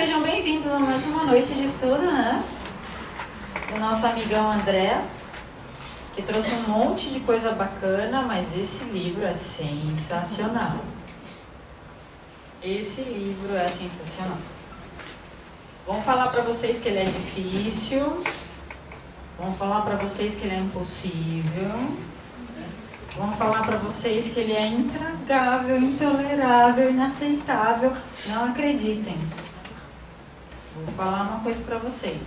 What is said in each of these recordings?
sejam bem-vindos a mais uma noite de estudo, né? O nosso amigão André, que trouxe um monte de coisa bacana, mas esse livro é sensacional. Esse livro é sensacional. Vamos falar para vocês que ele é difícil, vamos falar para vocês que ele é impossível, vamos falar para vocês que ele é intragável, intolerável, inaceitável. Não acreditem. Vou falar uma coisa para vocês.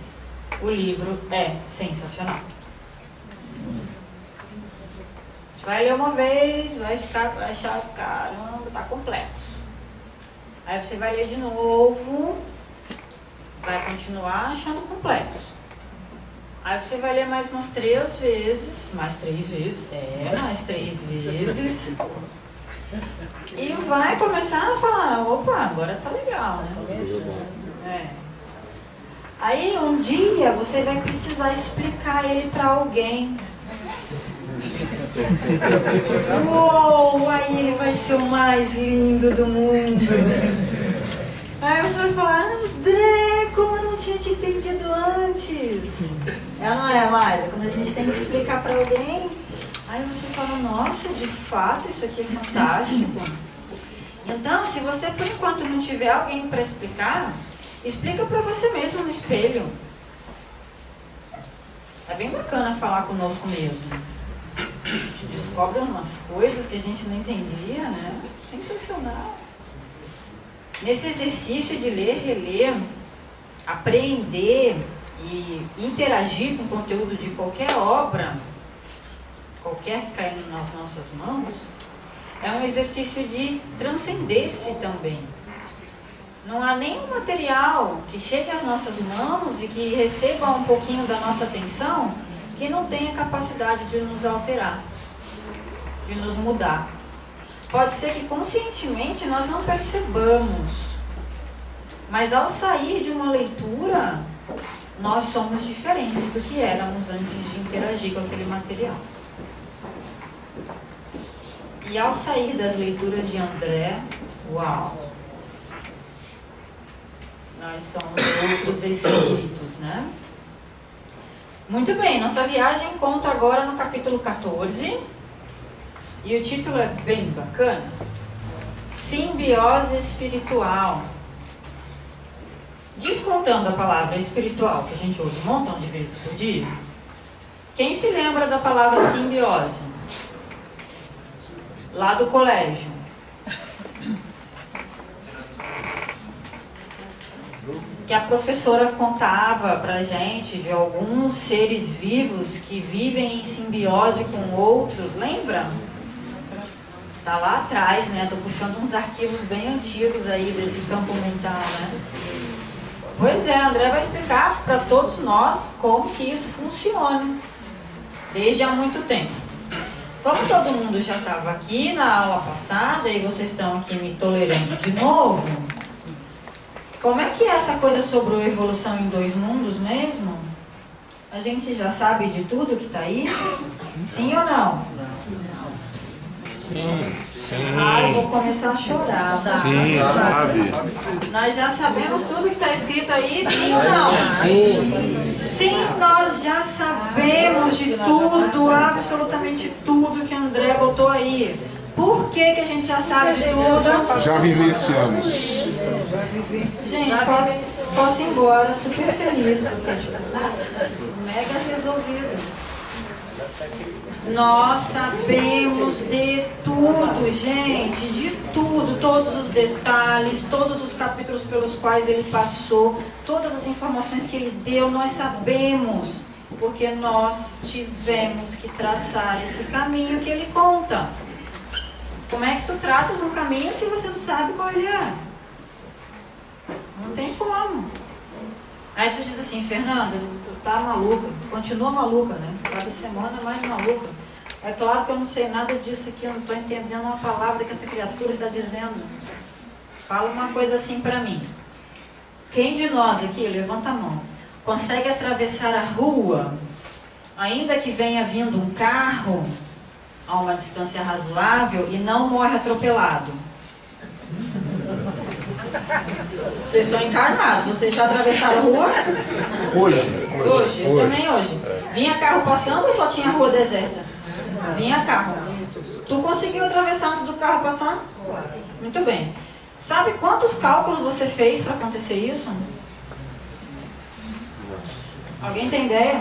O livro é sensacional. A gente vai ler uma vez, vai achar, caramba, tá complexo. Aí você vai ler de novo, vai continuar achando complexo. Aí você vai ler mais umas 3 vezes, mais 3 vezes, mais 3 vezes. E vai começar a falar, opa, agora tá legal, né? Aí um dia você vai precisar explicar ele para alguém. Uou, aí ele vai ser o mais lindo do mundo. Aí você vai falar, André, como eu não tinha te entendido antes? Ela não é, Mayra? Quando a gente tem que explicar para alguém, aí você fala, nossa, de fato, isso aqui é fantástico. Então, se você por enquanto não tiver alguém para explicar, explica para você mesmo no espelho. É bem bacana falar conosco mesmo. A gente descobre umas coisas que a gente não entendia, né? Sensacional. Nesse exercício de ler, reler, aprender e interagir com o conteúdo de qualquer obra, qualquer que caia nas nossas mãos, é um exercício de transcender-se também. Não há nenhum material que chegue às nossas mãos e que receba um pouquinho da nossa atenção que não tenha capacidade de nos alterar, de nos mudar. Pode ser que conscientemente nós não percebamos, mas ao sair de uma leitura, nós somos diferentes do que éramos antes de interagir com aquele material. E ao sair das leituras de André, uau! Nós somos outros espíritos, né? Muito bem, nossa viagem conta agora no capítulo 14. E o título é bem bacana. Simbiose espiritual. Descontando a palavra espiritual, que a gente ouve um montão de vezes por dia. Quem se lembra da palavra simbiose? Lá do colégio. Que a professora contava pra gente de alguns seres vivos que vivem em simbiose com outros, lembra? Tá lá atrás, né? Tô puxando uns arquivos bem antigos aí desse campo mental, né? Pois é, André vai explicar para todos nós como que isso funciona desde há muito tempo. Como todo mundo já estava aqui na aula passada e vocês estão aqui me tolerando de novo, como é que é essa coisa sobre a evolução em 2 mundos mesmo? A gente já sabe de tudo que está aí? Sim ou não? Sim. Ah, eu vou começar a chorar, tá? Sim, sabe. Nós já sabemos tudo que está escrito aí, sim ou não? Sim. Sim, nós já sabemos de tudo, absolutamente tudo que André botou aí. Por que a gente já sabe de tudo? Já vivenciamos. Gente, posso ir embora, super feliz, porque tipo, mega resolvido. Nós sabemos de tudo, gente, de tudo, todos os detalhes, todos os capítulos pelos quais ele passou, todas as informações que ele deu, nós sabemos, porque nós tivemos que traçar esse caminho que ele conta. Como é que tu traças um caminho se você não sabe qual ele é? Não tem como. Aí tu diz assim, Fernanda, tu tá maluca, continua maluca, né? Cada semana mais maluca. É claro que eu não sei nada disso aqui, eu não estou entendendo uma palavra que essa criatura está dizendo. Fala uma coisa assim para mim. Quem de nós aqui, levanta a mão, consegue atravessar a rua, ainda que venha vindo um carro a uma distância razoável e não morre atropelado? Vocês estão encarnados. Vocês já atravessaram a rua? Hoje, eu também hoje. Vinha carro passando ou só tinha rua deserta? Vinha carro. Tu conseguiu atravessar antes do carro passar? Muito bem. Sabe quantos cálculos você fez para acontecer isso? Alguém tem ideia?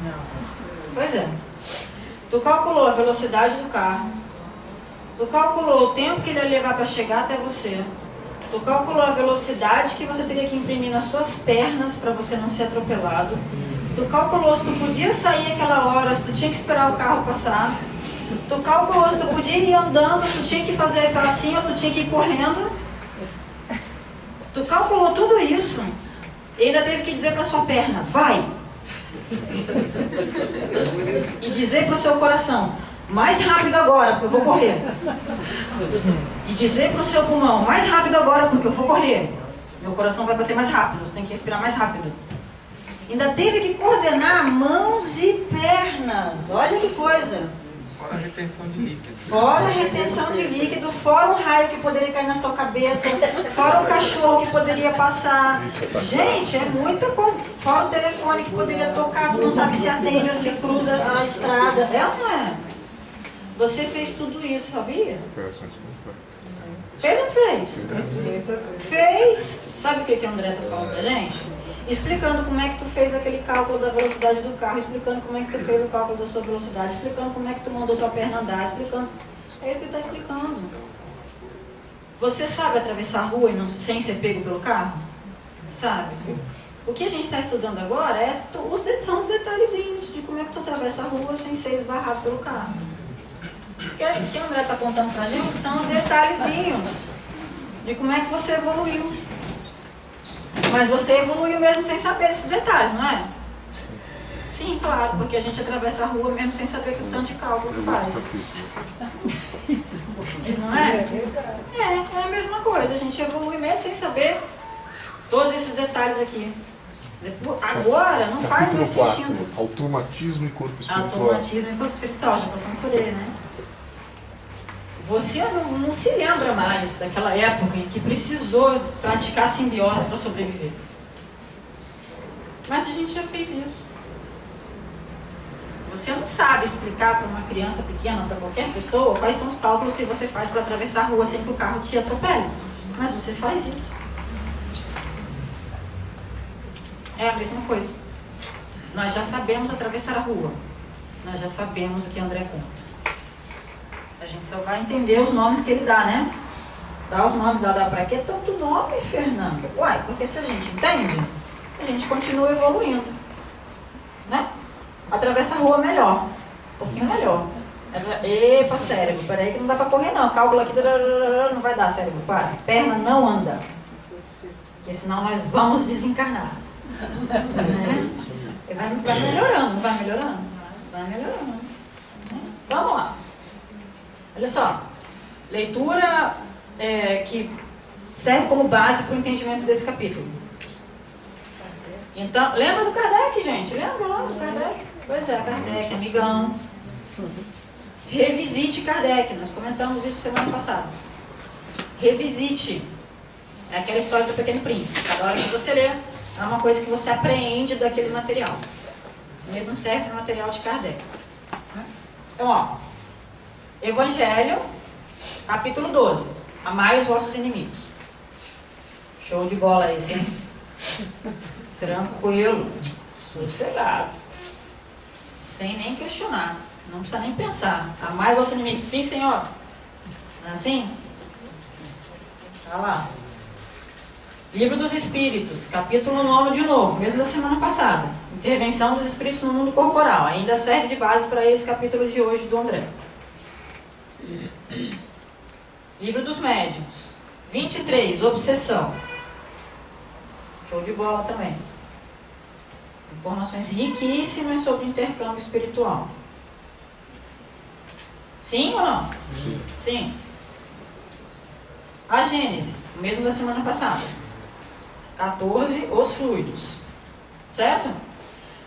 Não. Pois é. Tu calculou a velocidade do carro. Tu calculou o tempo que ele ia levar para chegar até você. Tu calculou a velocidade que você teria que imprimir nas suas pernas para você não ser atropelado. Tu calculou se tu podia sair aquela hora, se tu tinha que esperar o carro passar. Tu calculou se tu podia ir andando, se tu tinha que fazer assim ou se tu tinha que ir correndo. Tu calculou tudo isso e ainda teve que dizer para sua perna, vai! E dizer para o seu coração, mais rápido agora, porque eu vou correr. E dizer para o seu pulmão, mais rápido agora, porque eu vou correr. Meu coração vai bater mais rápido, você tem que respirar mais rápido. Ainda teve que coordenar mãos e pernas. Olha que coisa. Fora a retenção de líquido. Fora a retenção de líquido, fora um raio que poderia cair na sua cabeça, fora um cachorro que poderia passar. Gente, é muita coisa. Fora o telefone que poderia tocar, tu não sabe se atende ou se cruza a estrada. É ou não é? Você fez tudo isso, sabia? Fez ou não fez? Fez. Sabe o que a André está falando pra gente? Explicando como é que tu fez aquele cálculo da velocidade do carro, explicando como é que tu fez o cálculo da sua velocidade, explicando como é que tu mandou tua perna andar, explicando. É isso que ele está explicando. Você sabe atravessar a rua sem ser pego pelo carro? Sabe? O que a gente está estudando agora são os detalhezinhos de como é que tu atravessa a rua sem ser esbarrado pelo carro. O que a André está contando pra gente são os detalhezinhos de como é que você evoluiu. Mas você evoluiu mesmo sem saber esses detalhes, não é? Sim, claro, porque a gente atravessa a rua mesmo sem saber que o tanto de cálculo que faz. Não é? É a mesma coisa, a gente evolui mesmo sem saber todos esses detalhes aqui. Agora não faz mais sentido. Automatismo e corpo espiritual. Automatismo e corpo espiritual, já passamos por ele, né? Você não se lembra mais daquela época em que precisou praticar simbiose para sobreviver. Mas a gente já fez isso. Você não sabe explicar para uma criança pequena, para qualquer pessoa, quais são os cálculos que você faz para atravessar a rua sem que o carro te atropele. Mas você faz isso. É a mesma coisa. Nós já sabemos atravessar a rua. Nós já sabemos o que André conta. A gente só vai entender os nomes que ele dá, né? Dá os nomes, dá pra que tanto nome, Fernanda? Uai, porque se a gente entende, a gente continua evoluindo. Né? Atravessa a rua melhor. Um pouquinho melhor. Epa, cérebro, peraí que não dá pra correr não. Cálculo aqui, não vai dar, cérebro. Para. Perna não anda. Porque senão nós vamos desencarnar. Né? Vai melhorando, não vai melhorando? Vai melhorando. Vamos lá. Olha só, leitura que serve como base para o entendimento desse capítulo. Então, lembra do Kardec, gente? Lembra lá do Kardec? Pois é, Kardec, amigão. Revisite Kardec, nós comentamos isso semana passada. Revisite. É aquela história do Pequeno Príncipe. Cada hora que você lê, é uma coisa que você apreende daquele material. O mesmo serve para o material de Kardec. Então, ó. Evangelho, capítulo 12. Amai os vossos inimigos. Show de bola esse, hein? Tranquilo. Sossegado. Sem nem questionar. Não precisa nem pensar. Amai os vossos inimigos. Sim, senhor. Não é assim? Tá lá. Livro dos Espíritos, capítulo 9 de novo, mesmo da semana passada. Intervenção dos Espíritos no mundo corporal. Ainda serve de base para esse capítulo de hoje do André. Livro dos Médiuns 23, Obsessão. Show de bola também. Informações riquíssimas sobre intercâmbio espiritual. Sim ou não? Sim. Sim. A Gênese, mesmo da semana passada. 14, os fluidos. Certo?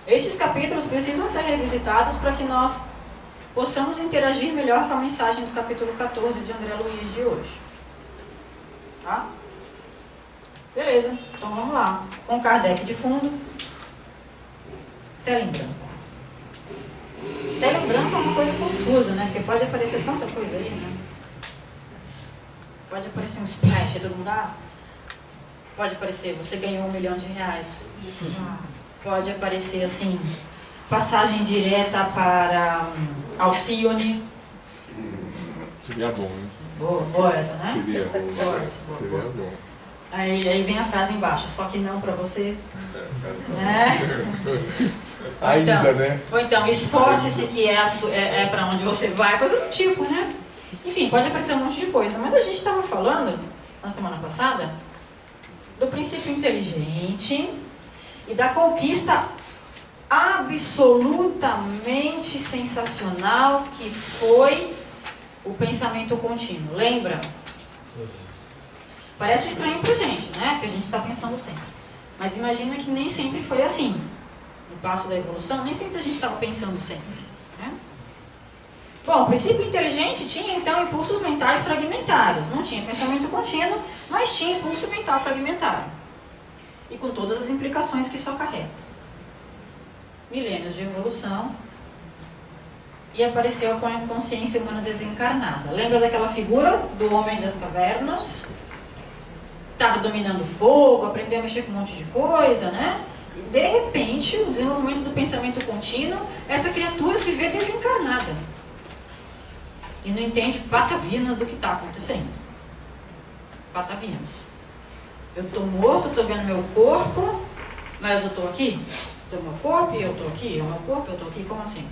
Estes capítulos precisam ser revisitados para que nós possamos interagir melhor com a mensagem do capítulo 14 de André Luiz de hoje. Tá? Beleza, então vamos lá. Com Kardec de fundo, tela em branco. Tela em branco é uma coisa confusa, né? Porque pode aparecer tanta coisa aí, né? Pode aparecer um splash, todo mundo dá. Pode aparecer, você ganhou R$1 milhão. Pode aparecer assim, passagem direta para Alcione. Seria bom, né? Boa essa, né? Seria bom. Boa. Seria bom. Aí vem a frase embaixo, só que não para você. Né? Ainda, então, né? Ou então, esforce-se que é para onde você vai, coisa do tipo, né? Enfim, pode aparecer um monte de coisa, mas a gente estava falando, na semana passada, do princípio inteligente e da conquista absolutamente sensacional que foi o pensamento contínuo. Lembra? Parece estranho pra gente, né? Porque a gente está pensando sempre. Mas imagina que nem sempre foi assim. No passo da evolução, nem sempre a gente estava pensando sempre. Né? Bom, o princípio inteligente tinha então impulsos mentais fragmentários. Não tinha pensamento contínuo, mas tinha impulso mental fragmentário. E com todas as implicações que isso acarreta. Milênios de evolução. E apareceu com a consciência humana desencarnada. Lembra daquela figura do homem das cavernas? Estava dominando fogo, aprendeu a mexer com um monte de coisa, né? E, de repente, o desenvolvimento do pensamento contínuo, essa criatura se vê desencarnada. E não entende patavinas do que está acontecendo. Patavinas. Eu estou morto, estou vendo meu corpo, mas eu estou aqui? Estou meu corpo e eu estou aqui? É o meu corpo e eu estou aqui? Como assim?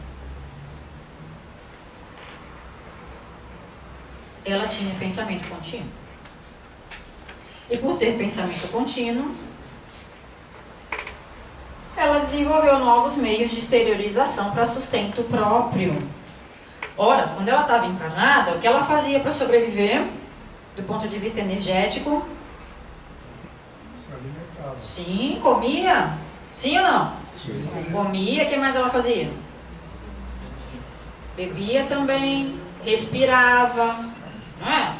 Ela tinha pensamento contínuo. E por ter pensamento contínuo, ela desenvolveu novos meios de exteriorização para sustento próprio. Ora, quando ela estava encarnada, o que ela fazia para sobreviver, do ponto de vista energético? Sim, comia. Sim ou não? Sim. Comia, o que mais ela fazia? Bebia também, respirava, não é?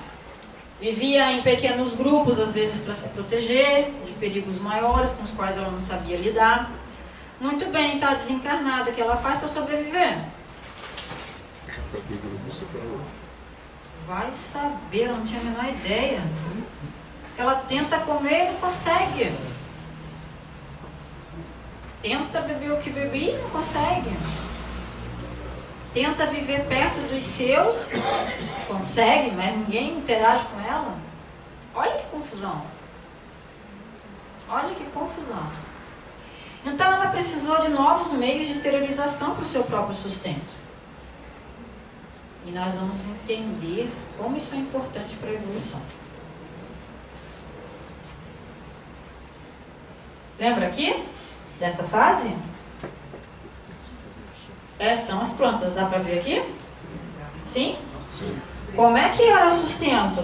Vivia em pequenos grupos, às vezes para se proteger de perigos maiores com os quais ela não sabia lidar. Muito bem, está desencarnada, o que ela faz para sobreviver? Vai saber, ela não tinha a menor ideia. Ela tenta comer e não consegue. Tenta beber o que bebia e não consegue. Tenta viver perto dos seus, consegue, mas ninguém interage com ela. Olha que confusão. Olha que confusão. Então ela precisou de novos meios de exteriorização para o seu próprio sustento. E nós vamos entender como isso é importante para a evolução. Lembra aqui dessa fase? São as plantas, dá para ver aqui? Sim? Sim. Como é que era o sustento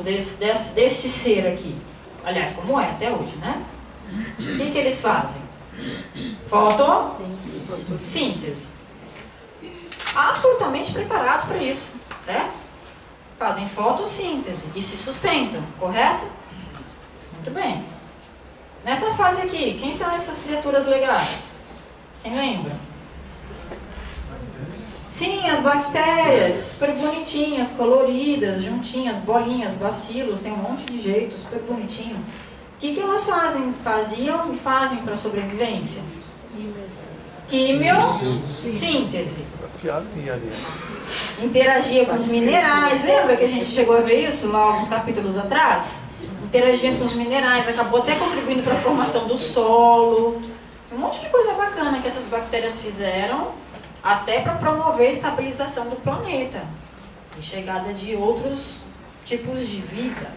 deste ser aqui? Aliás, como é até hoje, né? O que eles fazem? Fotossíntese. Absolutamente preparados para isso, certo? Fazem fotossíntese e se sustentam, correto? Muito bem. Nessa fase aqui, quem são essas criaturas legais? Quem lembra? Sim, as bactérias, super bonitinhas, coloridas, juntinhas, bolinhas, bacilos, tem um monte de jeito, super bonitinho. O que elas fazem? Faziam e fazem para a sobrevivência? Quimiossíntese. Interagia com os minerais. Lembra que a gente chegou a ver isso lá alguns capítulos atrás? Interagia com os minerais, acabou até contribuindo para a formação do solo. Um monte de coisa bacana que essas bactérias fizeram, até para promover a estabilização do planeta e chegada de outros tipos de vida.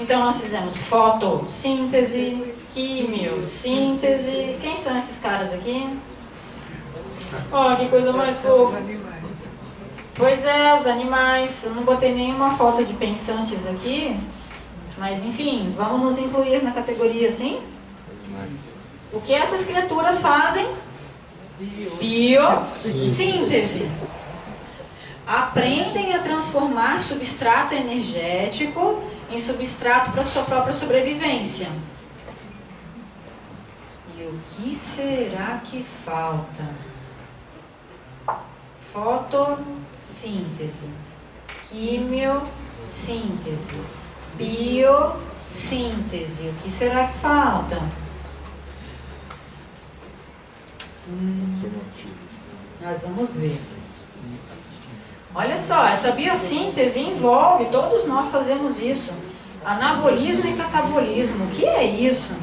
Então nós fizemos fotossíntese, quimiossíntese. Quem são esses caras aqui? Olha que coisa mais fofa. Pois é, os animais. Eu não botei nenhuma foto de pensantes aqui, mas enfim, vamos nos incluir na categoria, sim? O que essas criaturas fazem? Biossíntese. Aprendem a transformar substrato energético em substrato para sua própria sobrevivência. E o que será que falta? Fotossíntese, quimiossíntese, biossíntese. O que será que falta? Nós vamos ver. Olha só, essa biossíntese envolve, todos nós fazemos isso, anabolismo e catabolismo. O que é isso?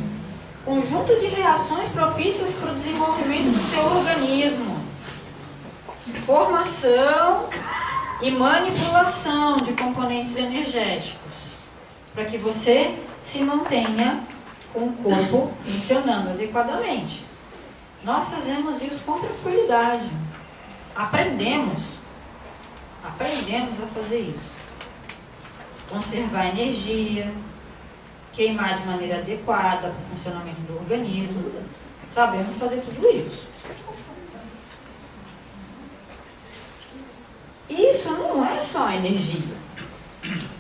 Conjunto de reações propícias para o desenvolvimento do seu organismo. Formação e manipulação de componentes energéticos, para que você se mantenha com o corpo funcionando adequadamente. Nós fazemos isso com tranquilidade. Aprendemos a fazer isso. Conservar energia, queimar de maneira adequada para o funcionamento do organismo. Sabemos fazer tudo isso. Isso não é só energia.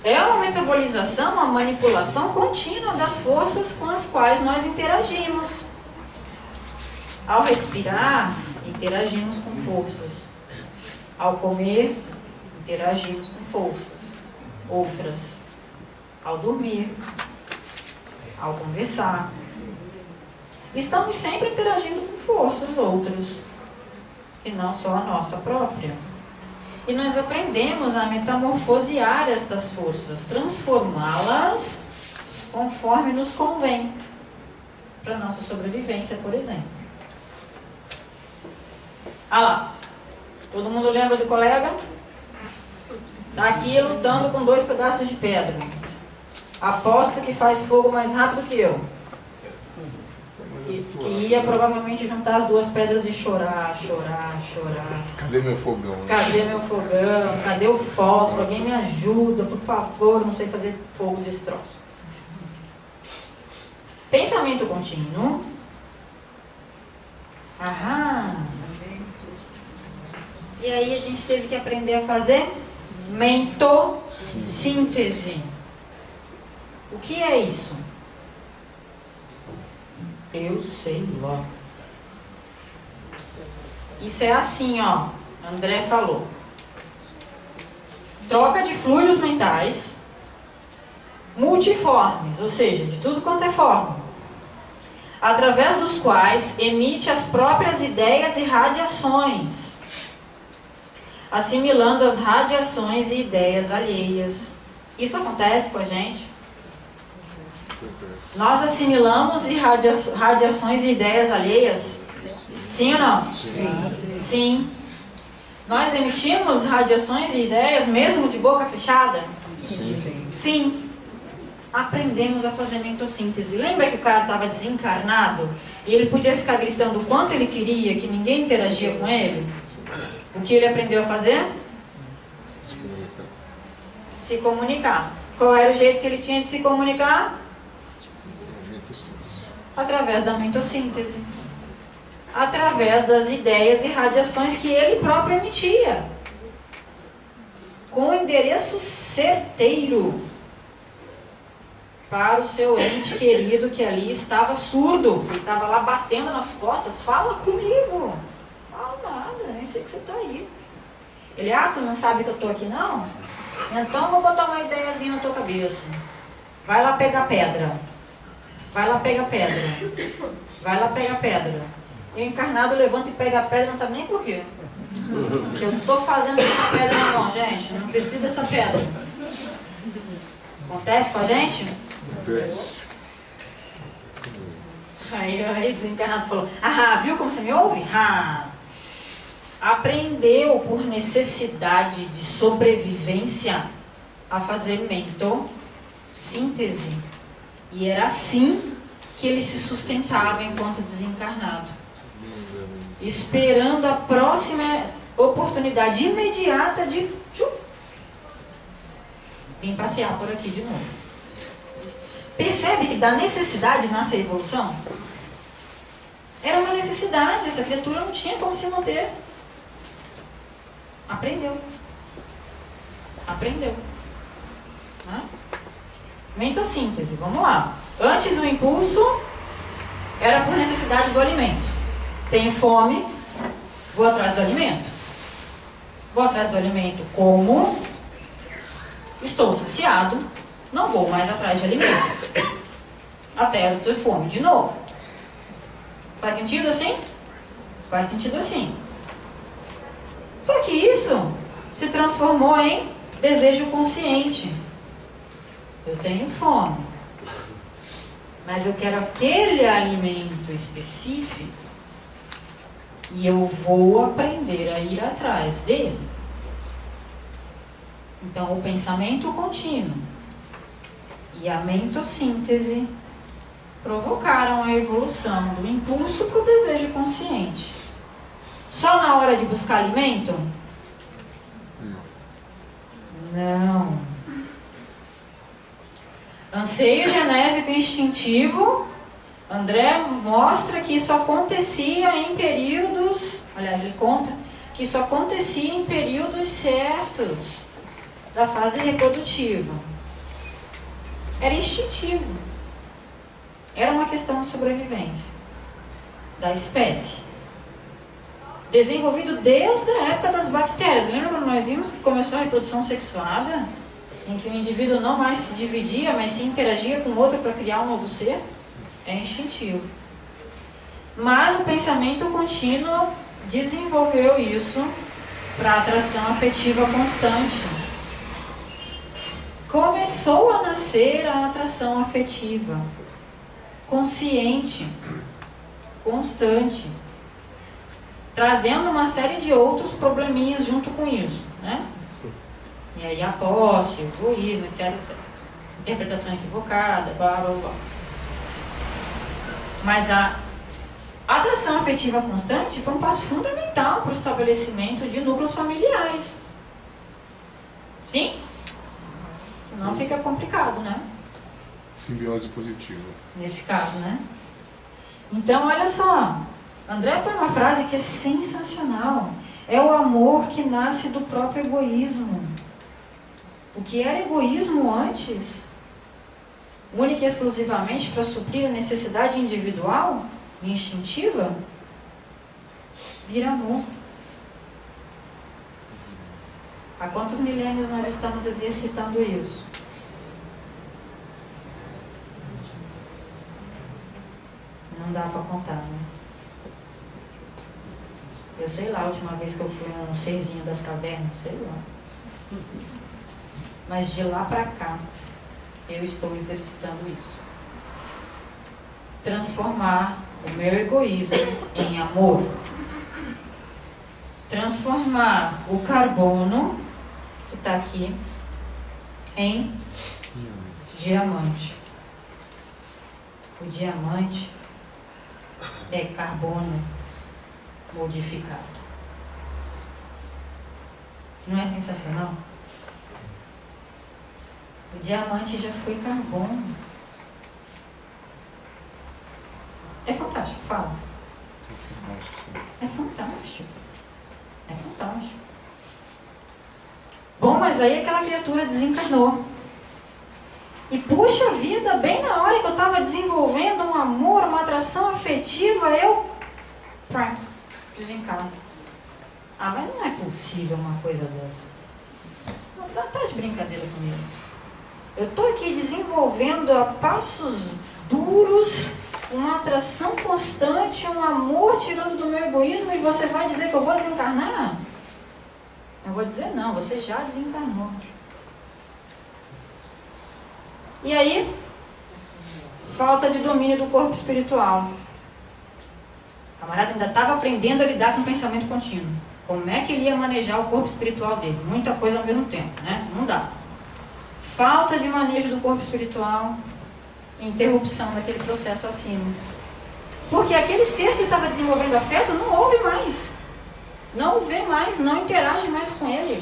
É uma metabolização, uma manipulação contínua das forças com as quais nós interagimos. Ao respirar, interagimos com forças. Ao comer, interagimos com forças. Outras. Ao dormir, ao conversar. Estamos sempre interagindo com forças outras, e não só a nossa própria. E nós aprendemos a metamorfosear estas forças, transformá-las conforme nos convém, para a nossa sobrevivência, por exemplo. Ah lá, todo mundo lembra do colega? Está aqui lutando com 2 pedaços de pedra. Aposto que faz fogo mais rápido que eu. Que ia provavelmente juntar as 2 pedras e chorar. Cadê meu fogão? Cadê meu fogão? Cadê o fósforo? Alguém me ajuda, por favor, não sei fazer fogo desse troço. Pensamento contínuo. Aham. E aí a gente teve que aprender a fazer mentossíntese. O que é isso? Eu sei lá. Isso é assim, ó. André falou. Troca de fluidos mentais multiformes, ou seja, de tudo quanto é forma, através dos quais emite as próprias ideias e radiações, assimilando as radiações e ideias alheias. Isso acontece com a gente? Nós assimilamos radiações e ideias alheias? Sim ou não? Sim. Sim. Nós emitimos radiações e ideias mesmo de boca fechada? Sim. Sim. Aprendemos a fazer mentossíntese. Lembra que o cara estava desencarnado e ele podia ficar gritando o quanto ele queria, que ninguém interagia com ele? O que ele aprendeu a fazer? Se comunicar. Qual era o jeito que ele tinha de se comunicar? Através da mentossíntese. Através das ideias e radiações que ele próprio emitia. Com endereço certeiro para o seu ente querido que ali estava surdo. Ele estava lá batendo nas costas. Fala comigo. Fala nada, nem sei que você está aí. Ele, tu não sabe que eu estou aqui não? Então vou botar uma ideiazinha na tua cabeça. Vai lá pegar pedra. Vai lá pegar pedra. Vai lá pegar pedra. E o encarnado levanta e pega a pedra, não sabe nem por quê. Porque eu não estou fazendo essa pedra não, gente. Não precisa dessa pedra. Acontece com a gente? Acontece. Aí o desencarnado falou, viu como você me ouve? Aprendeu por necessidade de sobrevivência a fazer mentossíntese. E era assim que ele se sustentava enquanto desencarnado. Esperando a próxima oportunidade imediata de vir passear por aqui de novo. Percebe que da necessidade nasce a evolução? Era uma necessidade, essa criatura não tinha como se manter. Aprendeu. Mentossíntese, vamos lá. Antes o impulso Era por necessidade do alimento. Tenho fome, vou atrás do alimento. Vou atrás do alimento como? Estou saciado, não vou mais atrás de alimento. Até eu ter fome de novo. Faz sentido assim? Faz sentido assim. Só que isso se transformou em desejo consciente. Eu tenho fome, mas eu quero aquele alimento específico e eu vou aprender a ir atrás dele. Então, o pensamento contínuo e a mentossíntese provocaram a evolução do impulso para o desejo consciente. Só na hora de buscar alimento? Não. Anseio genésico instintivo, André mostra que isso acontecia em períodos, aliás, ele conta que isso acontecia em períodos certos da fase reprodutiva. Era instintivo. Era uma questão de sobrevivência da espécie. Desenvolvido desde a época das bactérias. Lembra quando nós vimos que começou a reprodução sexuada? Em que o indivíduo não mais se dividia, mas se interagia com o outro para criar um novo ser? É instintivo. Mas o pensamento contínuo desenvolveu isso para atração afetiva constante. Começou a nascer a atração afetiva consciente, constante, trazendo uma série de outros probleminhas junto com isso, né? E aí a posse, o egoísmo, etc, etc. Interpretação equivocada, blá, blá, blá. Mas a atração afetiva constante foi um passo fundamental para o estabelecimento de núcleos familiares. Sim? Senão fica complicado, né? Simbiose positiva. Nesse caso, né? Então, olha só. André tem uma frase que é sensacional. É o amor que nasce do próprio egoísmo. O que era egoísmo antes, única e exclusivamente para suprir a necessidade individual e instintiva, vira amor. Há quantos milênios nós estamos exercitando isso? Não dá para contar, né? Eu sei lá, a última vez que eu fui um serzinho das cavernas, sei lá. Mas de lá para cá, eu estou exercitando isso. Transformar o meu egoísmo em amor. Transformar o carbono, que está aqui, em diamante. O diamante é carbono modificado. Não é sensacional? O diamante já foi carbono. É fantástico, fala. É fantástico. É fantástico. Bom, mas aí aquela criatura desencarnou. E puxa vida, bem na hora que eu estava desenvolvendo um amor, uma atração afetiva, eu desencarno. Ah, mas não é possível uma coisa dessa. Não tá de brincadeira comigo. Eu estou aqui desenvolvendo a passos duros uma atração constante, um amor tirando do meu egoísmo, e você vai dizer que eu vou desencarnar? Eu vou dizer não, você já desencarnou. E aí, falta de domínio do corpo espiritual. O camarada ainda estava aprendendo a lidar com o pensamento contínuo. Como é que ele ia manejar o corpo espiritual dele? Muita coisa ao mesmo tempo, né? Não dá. Falta de manejo do corpo espiritual, interrupção daquele processo acima. Porque aquele ser que estava desenvolvendo afeto não ouve mais. Não o vê mais, não interage mais com ele.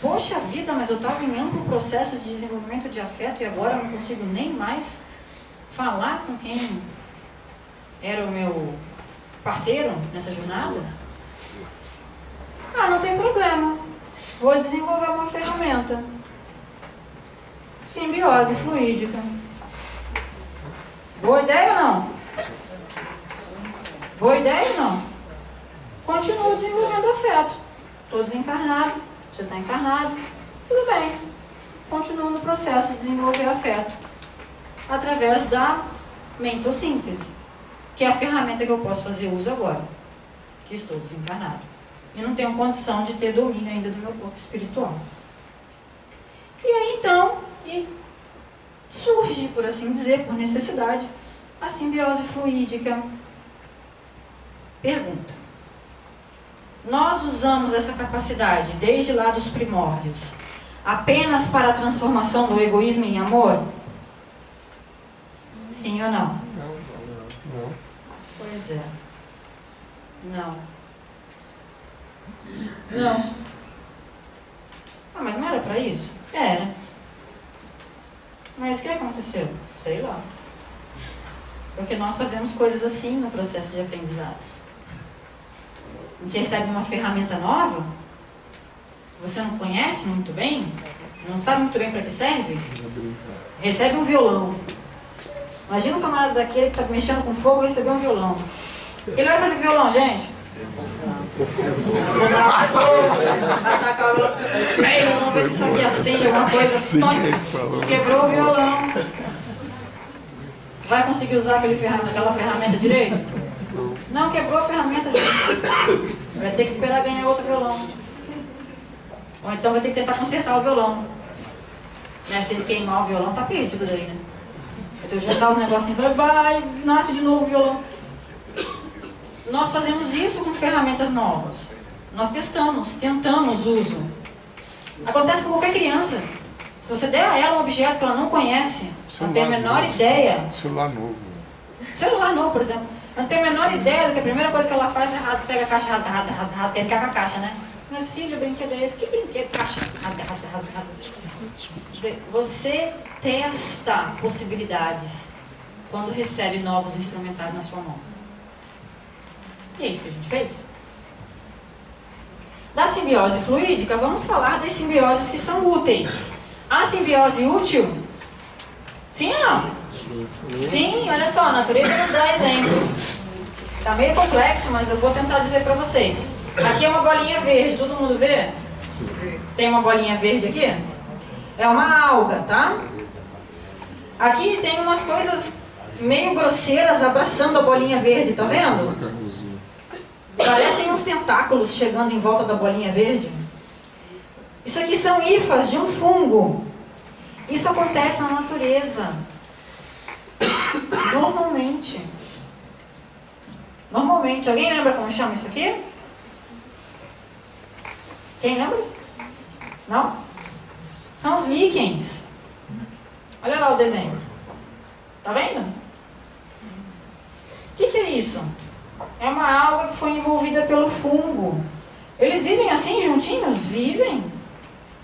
Poxa vida, mas eu estava em amplo processo de desenvolvimento de afeto e agora eu não consigo nem mais falar com quem era o meu parceiro nessa jornada? Ah, não tem problema. Vou desenvolver uma ferramenta. Simbiose fluídica. Boa ideia ou não? Boa ideia ou não? Continua desenvolvendo afeto. Estou desencarnado, você está encarnado, tudo bem. Continua no processo de desenvolver afeto através da mentossíntese, que é a ferramenta que eu posso fazer uso agora, que estou desencarnado. E não tenho condição de ter domínio ainda do meu corpo espiritual. E aí então, surge, por assim dizer, por necessidade, a simbiose fluídica. Pergunta. Nós usamos essa capacidade, desde lá dos primórdios, apenas para a transformação do egoísmo em amor? Sim ou não? Não. Pois é. Não. Não. Ah, mas não era para isso? Era. Mas o que aconteceu? Sei lá. Porque nós fazemos coisas assim no processo de aprendizado. A gente recebe uma ferramenta nova, você não conhece muito bem, não sabe muito bem para que serve, recebe um violão. Imagina um camarada daquele que está mexendo com fogo e receber um violão. O que ele vai fazer com o violão, gente? Vamos ver se isso aqui acende alguma coisa. Quebrou o violão. Vai conseguir usar aquela ferramenta direito? Não, quebrou a ferramenta direito. Vai ter que esperar ganhar outro violão. Ou então vai ter que tentar consertar o violão. Né? Se ele queimar o violão, tá perdido daí, né? Se eu juntar os negocinhos, vai, nasce de novo o violão. Nós fazemos isso com ferramentas novas. Nós tentamos uso. Acontece com qualquer criança. Se você der a ela um objeto que ela não conhece, não tem a menor ideia. Celular novo. Celular novo, por exemplo. Não tem a menor ideia do que a primeira coisa que ela faz é pega a caixa, rasga, quer ficar com a caixa, né? Mas filho, o brinquedo é esse? Que brinquedo? Caixa, rasga. Você testa possibilidades quando recebe novos instrumentais na sua mão. E é isso que a gente fez. Da simbiose fluídica, vamos falar das simbioses que são úteis. A simbiose útil? Sim ou não? Sim, olha só, a natureza nos dá exemplo. Está meio complexo, mas eu vou tentar dizer para vocês. Aqui é uma bolinha verde, todo mundo vê? Tem uma bolinha verde aqui? É uma alga, tá? Aqui tem umas coisas meio grosseiras abraçando a bolinha verde, tá vendo? Parecem uns tentáculos chegando em volta da bolinha verde. Isso aqui são hifas de um fungo. Isso acontece na natureza. Normalmente. Alguém lembra como chama isso aqui? Quem lembra? Não? São os líquens. Olha lá o desenho. Tá vendo? O que é isso? É uma alga que foi envolvida pelo fungo. Eles vivem assim juntinhos? Vivem. O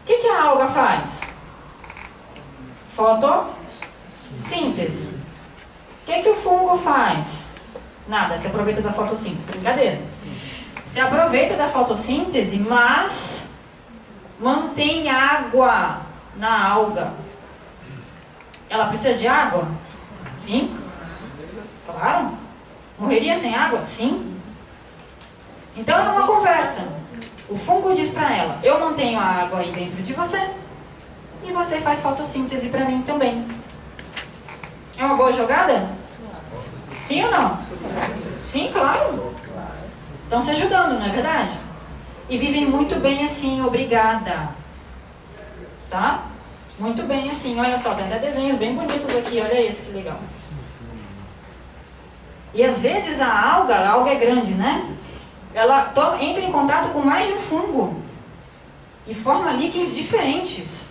que a alga faz? Fotossíntese. O que o fungo faz? Nada, se aproveita da fotossíntese. Brincadeira. Se aproveita da fotossíntese, mas mantém água na alga. Ela precisa de água? Sim. Claro. Morreria sem água? Sim. Então é uma conversa. O fungo diz para ela: eu mantenho a água aí dentro de você e você faz fotossíntese para mim também. É uma boa jogada? Sim ou não? Sim, claro. Estão se ajudando, não é verdade? E vivem muito bem assim, obrigada. Tá? Muito bem assim. Olha só, tem até desenhos bem bonitos aqui. Olha esse, que legal. E às vezes a alga é grande, né? Ela entra em contato com mais de um fungo e forma líquens diferentes.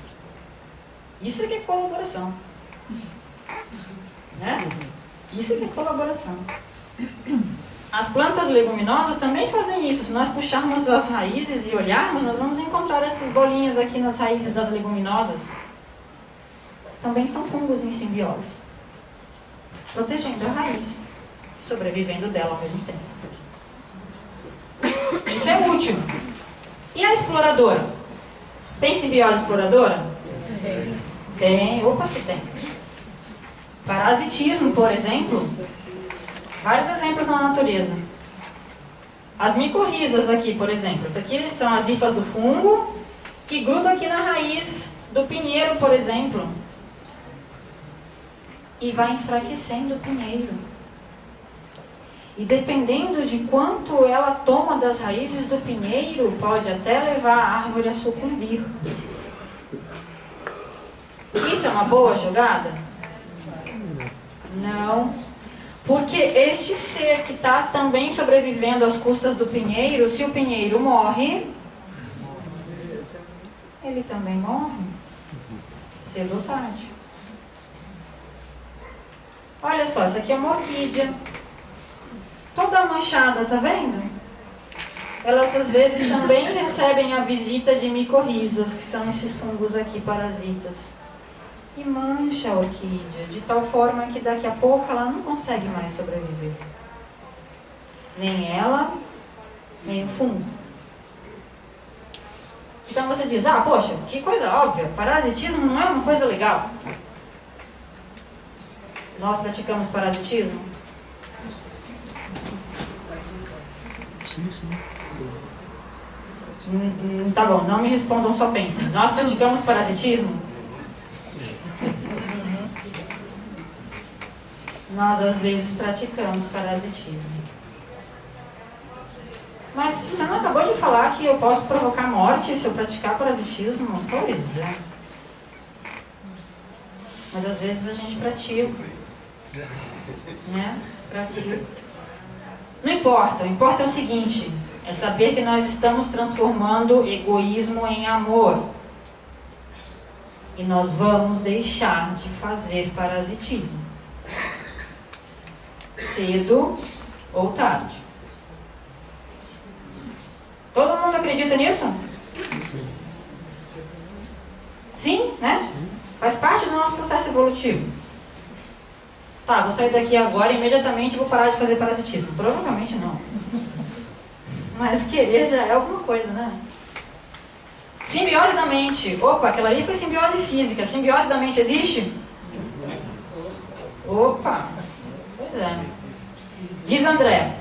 Isso é que é colaboração. Né? Isso é que é colaboração. As plantas leguminosas também fazem isso. Se nós puxarmos as raízes e olharmos, nós vamos encontrar essas bolinhas aqui nas raízes das leguminosas. Também são fungos em simbiose, protegendo a raiz, sobrevivendo dela ao mesmo tempo. Isso é útil. E a exploradora? Tem simbiose exploradora? Tem. Opa, se tem. Parasitismo, por exemplo. Vários exemplos na natureza. As micorrizas aqui, por exemplo. Isso aqui são as hifas do fungo, que grudam aqui na raiz do pinheiro, por exemplo. E vai enfraquecendo o pinheiro. E dependendo de quanto ela toma das raízes do pinheiro, pode até levar a árvore a sucumbir. Isso é uma boa jogada? Não. Porque este ser que está também sobrevivendo às custas do pinheiro, se o pinheiro morre, ele também morre. Cedo ou tarde. Olha só, essa aqui é uma orquídea. Toda manchada, tá vendo? Elas às vezes também recebem a visita de micorrizas, que são esses fungos aqui, parasitas. E mancha a orquídea, de tal forma que daqui a pouco ela não consegue mais sobreviver. Nem ela, nem o fungo. Então você diz, ah, poxa, que coisa óbvia, parasitismo não é uma coisa legal. Nós praticamos parasitismo? Tá bom, não me respondam, só pensem. Nós praticamos parasitismo? Nós às vezes praticamos parasitismo. Mas você não acabou de falar que eu posso provocar morte se eu praticar parasitismo? Pois é. Mas às vezes a gente pratica. Né? Pratica. Não importa, o importa é o seguinte, é saber que nós estamos transformando egoísmo em amor. E nós vamos deixar de fazer parasitismo. Cedo ou tarde. Todo mundo acredita nisso? Sim, né? Faz parte do nosso processo evolutivo. Tá, vou sair daqui agora e imediatamente vou parar de fazer parasitismo. Provavelmente não. Mas querer já é alguma coisa, né? Simbiose da mente. Opa, aquela ali foi simbiose física. Simbiose da mente existe? Opa, pois é. Diz André,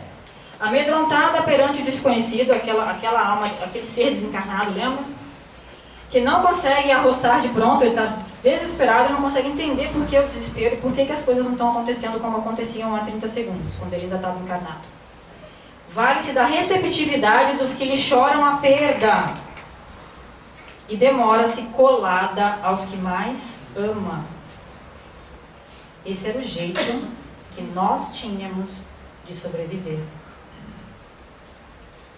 amedrontada perante o desconhecido, aquela alma, aquele ser desencarnado, lembra? Que não consegue arrostar de pronto, ele está desesperado e não consegue entender por que o desespero e por que as coisas não estão acontecendo como aconteciam há 30 segundos, quando ele ainda estava encarnado. Vale-se da receptividade dos que lhe choram a perda e demora-se colada aos que mais ama. Esse era o jeito que nós tínhamos de sobreviver.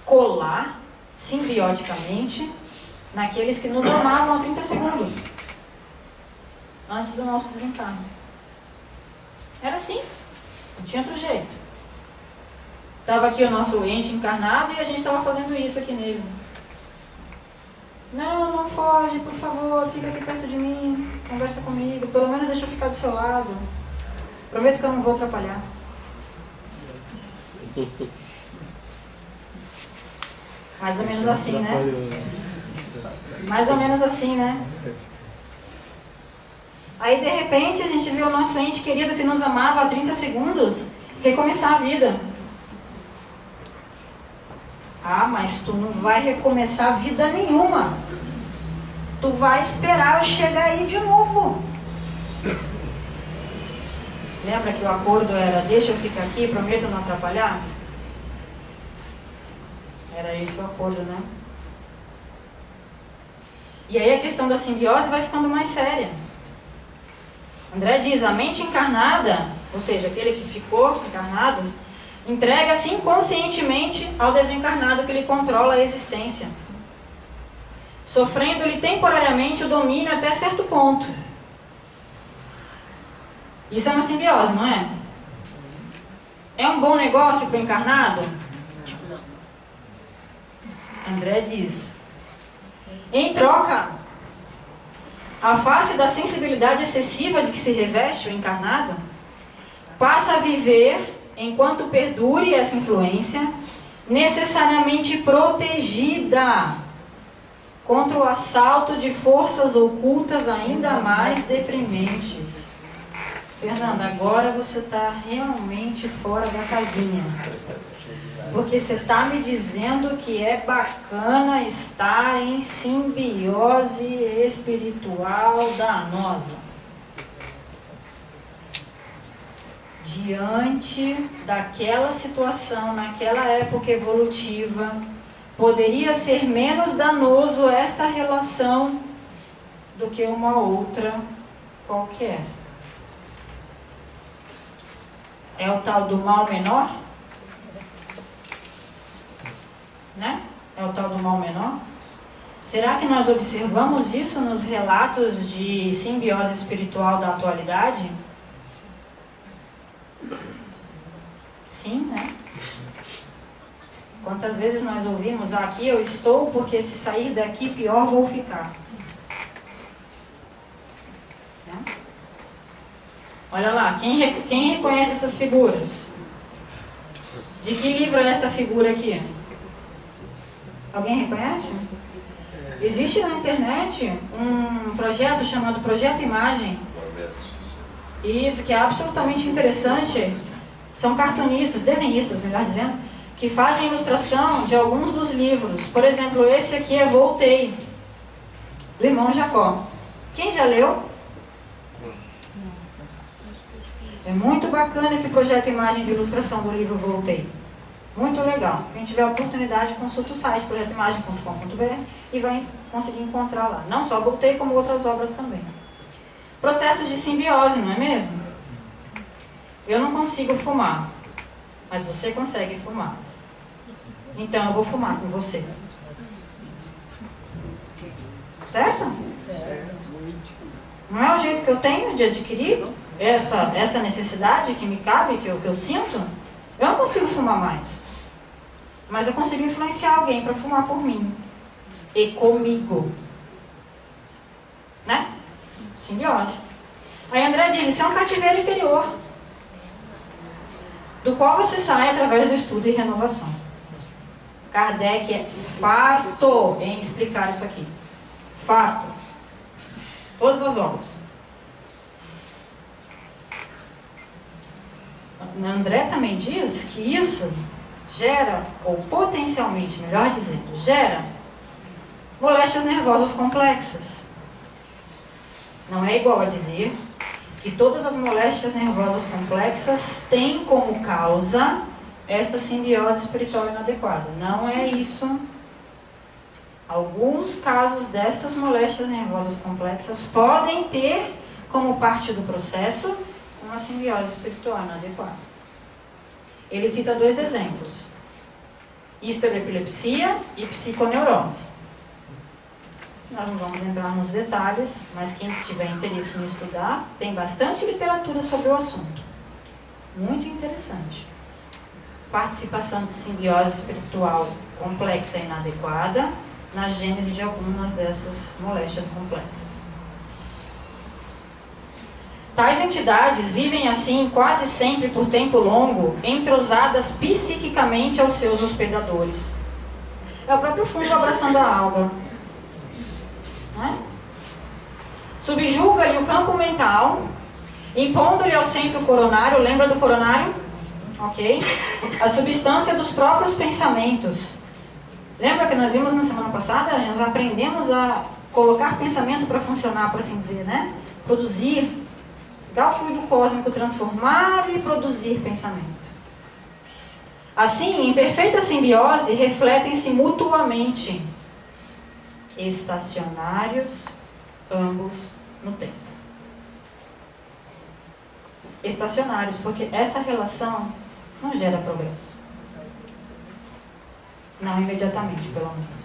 Colar simbioticamente naqueles que nos amavam há 30 segundos antes do nosso desencarne. Era assim, não tinha outro jeito. Estava aqui o nosso ente encarnado e a gente estava fazendo isso aqui nele. Não, não foge, por favor, fica aqui perto de mim, conversa comigo, pelo menos deixa eu ficar do seu lado. Prometo que eu não vou atrapalhar. Mais ou menos assim, né? Mais ou menos assim, né? Aí, de repente, a gente viu o nosso ente querido que nos amava há 30 segundos recomeçar a vida. Ah, mas tu não vai recomeçar vida nenhuma. Tu vai esperar eu chegar aí de novo. Lembra que o acordo era, deixa eu ficar aqui, prometo não atrapalhar? Era esse o acordo, né? E aí a questão da simbiose vai ficando mais séria. André diz, a mente encarnada, ou seja, aquele que ficou encarnado, entrega-se inconscientemente ao desencarnado que lhe controla a existência, sofrendo-lhe temporariamente o domínio até certo ponto. Isso é uma simbiose, não é? É um bom negócio para o encarnado? André diz, em troca, a face da sensibilidade excessiva de que se reveste o encarnado passa a viver, enquanto perdure essa influência, necessariamente protegida contra o assalto de forças ocultas ainda mais deprimentes. Fernanda, agora você está realmente fora da casinha. Porque você está me dizendo que é bacana estar em simbiose espiritual danosa. Diante daquela situação, naquela época evolutiva, poderia ser menos danoso esta relação do que uma outra qualquer. É o tal do mal menor? Né? É o tal do mal menor? Será que nós observamos isso nos relatos de simbiose espiritual da atualidade? Sim, né? Quantas vezes nós ouvimos, aqui eu estou porque se sair daqui pior vou ficar. Né? Olha lá, quem reconhece essas figuras? De que livro é esta figura aqui? Alguém reconhece? Existe na internet um projeto chamado Projeto Imagem. Isso, que é absolutamente interessante. São cartunistas, desenhistas, melhor dizendo, que fazem ilustração de alguns dos livros. Por exemplo, esse aqui é Voltei, do irmão Jacó. Quem já leu? É muito bacana esse projeto Imagem de ilustração do livro Voltei. Muito legal. Quem tiver a oportunidade, consulta o site projetoimagem.com.br e vai conseguir encontrar lá. Não só Voltei, como outras obras também. Processos de simbiose, não é mesmo? Eu não consigo fumar, mas você consegue fumar. Então eu vou fumar com você. Certo? Não é o jeito que eu tenho de adquirir essa necessidade que me cabe, que eu sinto? Eu não consigo fumar mais. Mas eu consigo influenciar alguém para fumar por mim. E comigo. Né? Simbiose. Aí André diz, isso é um cativeiro interior, do qual você sai através do estudo e renovação. Kardec é farto em explicar isso aqui. Farto. Todas as obras. André também diz que isso gera, ou potencialmente, melhor dizendo, gera moléstias nervosas complexas. Não é igual a dizer que todas as moléstias nervosas complexas têm como causa esta simbiose espiritual inadequada. Não é isso. Alguns casos destas moléstias nervosas complexas podem ter como parte do processo uma simbiose espiritual inadequada. Ele cita 2 exemplos: histerepilepsia e psiconeurose. Nós não vamos entrar nos detalhes, mas quem tiver interesse em estudar, tem bastante literatura sobre o assunto. Muito interessante. Participação de simbiose espiritual complexa e inadequada na gênese de algumas dessas moléstias complexas. Tais entidades vivem assim quase sempre por tempo longo, entrosadas psiquicamente aos seus hospedadores. É o próprio fungo abraçando a alga. Não é? Subjuga-lhe o campo mental, impondo-lhe ao centro coronário, lembra do coronário? Ok? A substância dos próprios pensamentos. Lembra que nós vimos na semana passada? Nós aprendemos a colocar pensamento para funcionar, por assim dizer, né? Produzir, pegar o fluido cósmico, transformar e produzir pensamento. Assim, em perfeita simbiose, refletem-se mutuamente, estacionários, ambos no tempo. Estacionários, porque essa relação não gera progresso. Não imediatamente, pelo menos.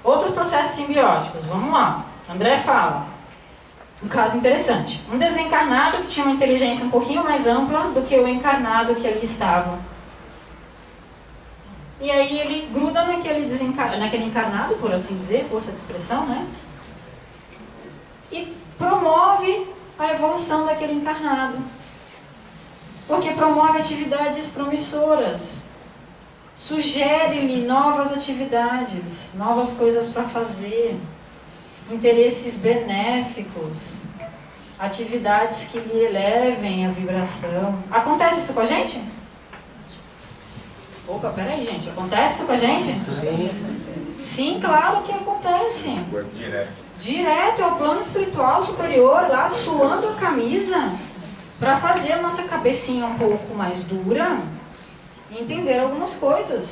Outros processos simbióticos, vamos lá. André fala, um caso interessante. Um desencarnado que tinha uma inteligência um pouquinho mais ampla do que o encarnado que ali estava. E aí ele gruda naquele encarnado, por assim dizer, força de expressão, né? E promove a evolução daquele encarnado. Porque promove atividades promissoras. Sugere-lhe novas atividades, novas coisas para fazer, interesses benéficos. atividades que lhe elevem a vibração. Acontece isso com a gente? Opa, peraí, gente. Acontece isso com a gente? Sim, claro que acontece. Direto é o plano espiritual superior lá suando a camisa para fazer a nossa cabecinha um pouco mais dura e entender algumas coisas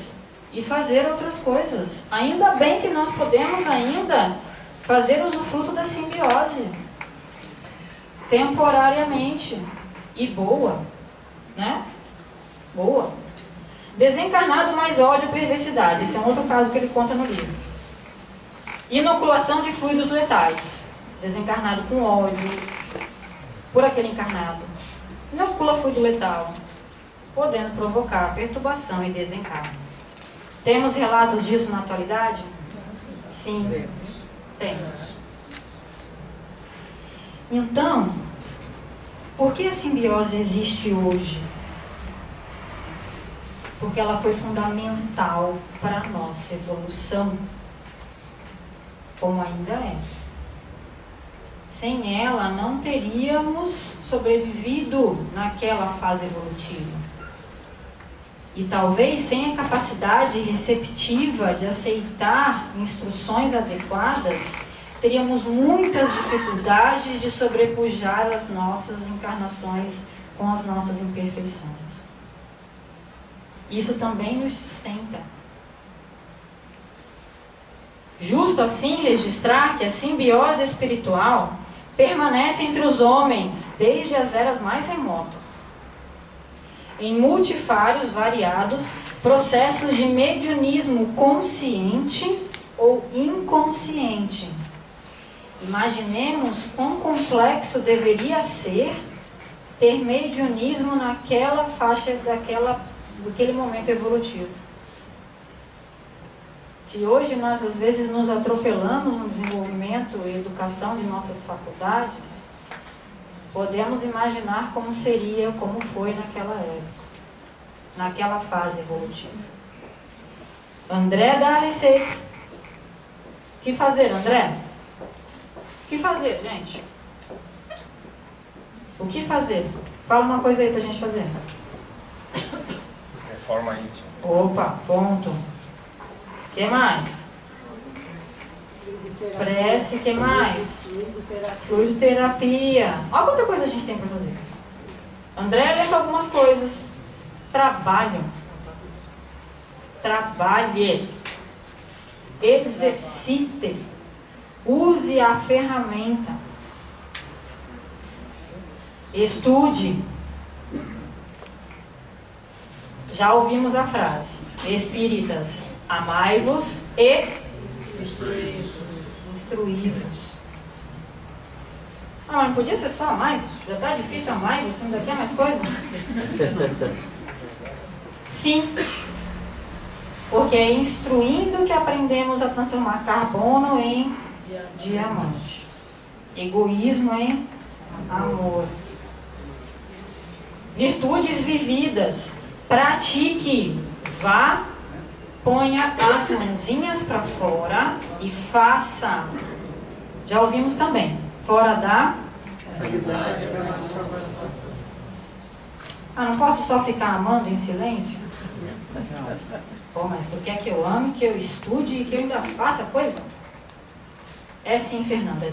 e fazer outras coisas. Ainda bem que nós podemos ainda fazer usufruto da simbiose temporariamente e boa, né? Boa. Desencarnado mais ódio e perversidade. Esse é um outro caso que ele conta no livro. Inoculação de fluidos letais. Desencarnado com ódio por aquele encarnado. Inocula fluido letal, podendo provocar perturbação e desencarne. Temos relatos disso na atualidade? Sim, temos. Então, por que a simbiose existe hoje? Porque ela foi fundamental para a nossa evolução, como ainda é. Sem ela, não teríamos sobrevivido naquela fase evolutiva. E talvez sem a capacidade receptiva de aceitar instruções adequadas, teríamos muitas dificuldades de sobrepujar as nossas encarnações com as nossas imperfeições. Isso também nos sustenta. Justo assim registrar que a simbiose espiritual permanece entre os homens desde as eras mais remotas, em multifários variados processos de mediunismo consciente ou inconsciente. Imaginemos quão complexo deveria ser ter mediunismo naquela faixa daquele momento evolutivo. Se hoje nós às vezes nos atropelamos no desenvolvimento e educação de nossas faculdades, podemos imaginar como seria, como foi naquela época, naquela fase evolutiva. André dá a receita. O que fazer, André? O que fazer, gente? O que fazer? Fala uma coisa aí pra gente fazer. Reforma íntima. Opa, ponto. O que mais? Prece, o que mais? Fluidoterapia. Olha quanta coisa a gente tem para fazer. André lembra algumas coisas. Trabalho. Trabalhe. Exercite. Use a ferramenta. Estude. Já ouvimos a frase. Espíritas, amai-vos e instruí-vos. Ah, mas não podia ser só amai-vos? Já está difícil amai-vos, temos daqui a mais coisa? Sim. Porque é instruindo que aprendemos a transformar carbono em diamante. Egoísmo em amor. Virtudes vividas. Pratique. Vá, ponha as mãozinhas para fora e faça. Já ouvimos também. Fora da realidade da nossa salvação. Ah, não posso só ficar amando em silêncio? Pô, mas tu quer que eu ame, que eu estude e que eu ainda faça coisa? É sim, Fernanda.